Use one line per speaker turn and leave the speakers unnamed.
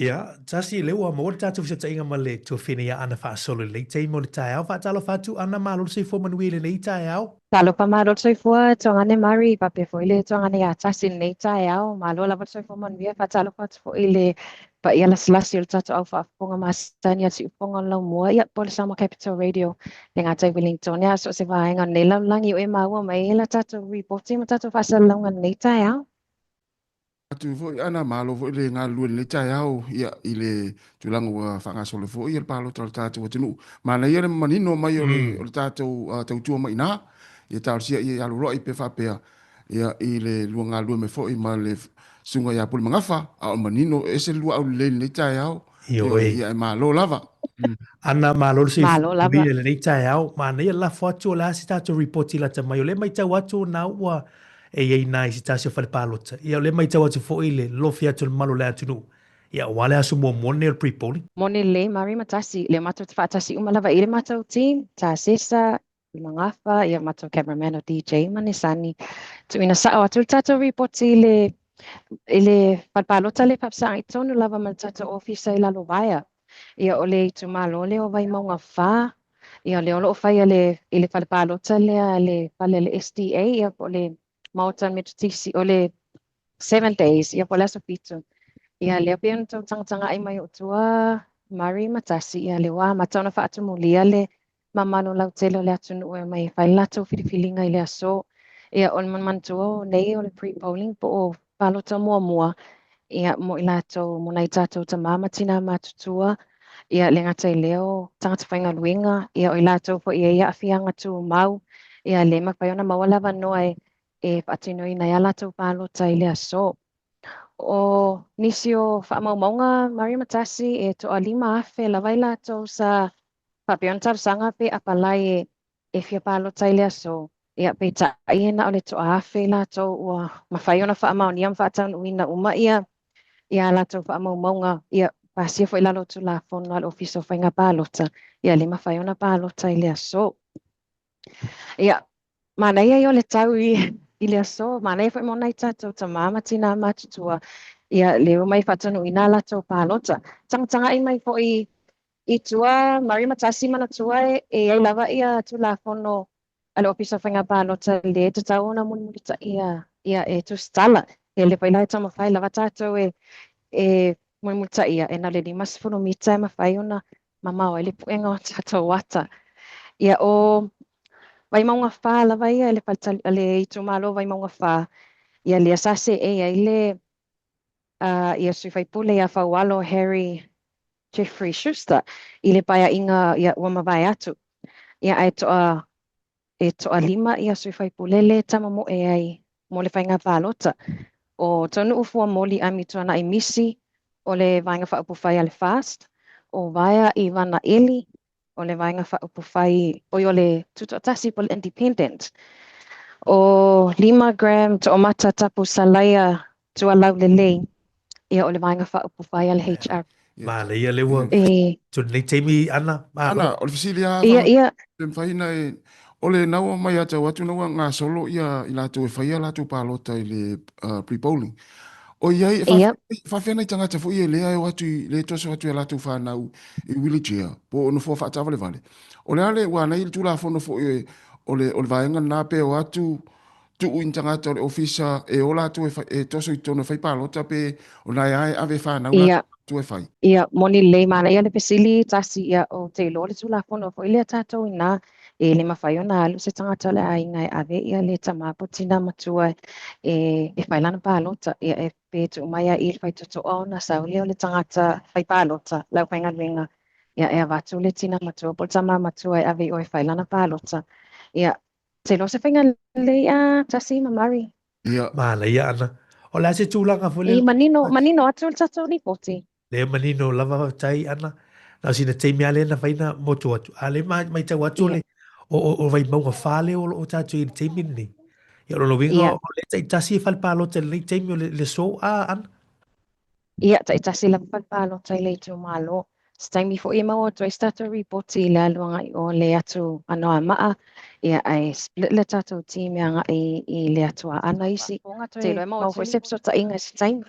Ya, tasi lewa mo tatu fisa tainga male to fini ya ana fa solo le te mo le tai au fa talo fa tu ana malo se fo man wile le tai au.
Talo pa marot soy fua tongane mari pape fo ile tongane ya tasin nei tai au malo la soy fo man via fa talo fa fo ile pa ia las las il tatu au fa ponga masanya si ponga la mo ya pol Sāmoa Capital Radio lenga tai Wellington ya so se va nga nei la lang yu e maua mai la tatu reporting ma tatu fa sa longa nei tai au.
Atu fo ana malo fo le nga lu le tai au ia ile tulango wa fa nga solo fo ia palo tatu tunu mana ia manino mai o tatu tau tu mai na ia tau sia ia alu roi pe fa pe ia ile luanga lu me fo i ma le sunga ia pul mangafa a manino ese lu au le tai au ia malo lava
ana malo se
Malo lava.
wile le tai au mana ia la fo tu la si tatu report la ta mai le mai tau atu na wa e nai si tasi fa palota ia le mai tau atu fo ile lo fia tu malo le atu ia wale asu mo mone pre-polling.
Mone le mari matasi le mato fa tasi umalava ile mato team ta sesa mangafa ia mato cameraman o DJ manisani tu ina sa atu tato report ile palpalota le papsa itonu lava matato office ila lovaya ia ole tu malo le o vai maunga fa ia le olo fa ile palpalota le pale le SDA ia ole mautan metutisi ole 7 days ia pole so pitu. Ia lea pian tau tanga ai mai o tua mari matasi ia le wa matana fa atu mulia le mamano lau telo le atu nu e mai fai lato filifilinga i le aso ia on man tuo nei o le pre-polling po o palota mua ia mo i lato mo nai tato ta mama tina matutua ia le ngata i leo tangata whainga luinga ia o i lato po ia afianga tu mau ia le makpaiona mawalawa noa e patino i nai alato palota i le aso. O nisi o whaamaumaunga Mari Matasi e toa 5 afe la waila tau sa papiontar sanga pe apalai e fia palo taile aso ia pe ta iena ole toa afe la tau ua mawhaiona whaamaunia mwhaatan uina uma ia la tau whaamaumaunga ia pasia fo ilalo tu la fono al ofiso whainga palota ia 5 whaiona palo taile aso ia mana ia yo le tau ile aso mana foi mo nai tatou ta mama tina matutua ia leo mai fatanu ina la to palota tanga ai mai foi i tua Mari Matasi mana tua e ai lava ia tu la fono ale opisa fanga palota le tu tau na mun ta ia e tu stala e le foi la tama fai lava tatou e mun multa ia e na le di mas fono mita ma fai ona mama o le puenga tatou wata ia o vai maunga fa la vai ele falta le itu malo vai maunga fa ia le asase ile ia sui fai pule ia fa walo Harry Jeffrey Schuster ile paia inga ia wama vai atu ia e toa 5 ia sui fai pule le tama mo ai mo le fainga valota o tonu ufu moli amitu na imisi o le vainga fa upu fai ale fast o vaia Ivana Eli o le vainga fa upu fai o yo le tutotasi pol independent o 5 gram to mata tapu salaya to allow le lei ia o le vainga fa upu fai ale HR
Ma le ia le wa to le temi ana
o le fisilia
ia
tem faina o le naua mai ata watu naua ngā solo ia i lato e whaia lato pālota i le pre-polling. O iai, whawhena i tangata fo i e lea e watu i le toso watu e lato whanau i wheelchair, po ono fua whaata vale vale. O le ale, wana i le tūla fono fo i o le vaenga nā pe o atu tu in tangata o le ofisa e o lato e toso i tono whai pālota pe o nai ai ave whanau lato tu e whai.
Ia, moni le mana ia le pesili tasi ia o te ilo le tūla fono fo i le tātou ina e le mawhai o nā alu se tangata le ai ngai ave ia le tamapo tina matua e whailana pālota ia e pe tu umaya i whai toto o na sauli o le tangata whai pālota lau whainga ringa ia e avatu le tina matua po tama matua e ave o e whailana pālota ia te lo se whainga le ia tasi mamari
Ia.
Ma le ia ana o le se tūlanga fo le
manino atu le tatou ni poti
le manino lava tai ana na sina teimi ale na faina moto atu ale mai tau atu le o vai maunga fale o tatu i teimi ni ia lo winga o le tai tasi fal palo te le teimi o le so an
ia tai tasi la fal palo tai le tu malo staimi fo i mau to start report i la luanga o le atu ano ama ia ai split le tatu team anga i le atu ana isi te lo mau fo sepso ta inga staimi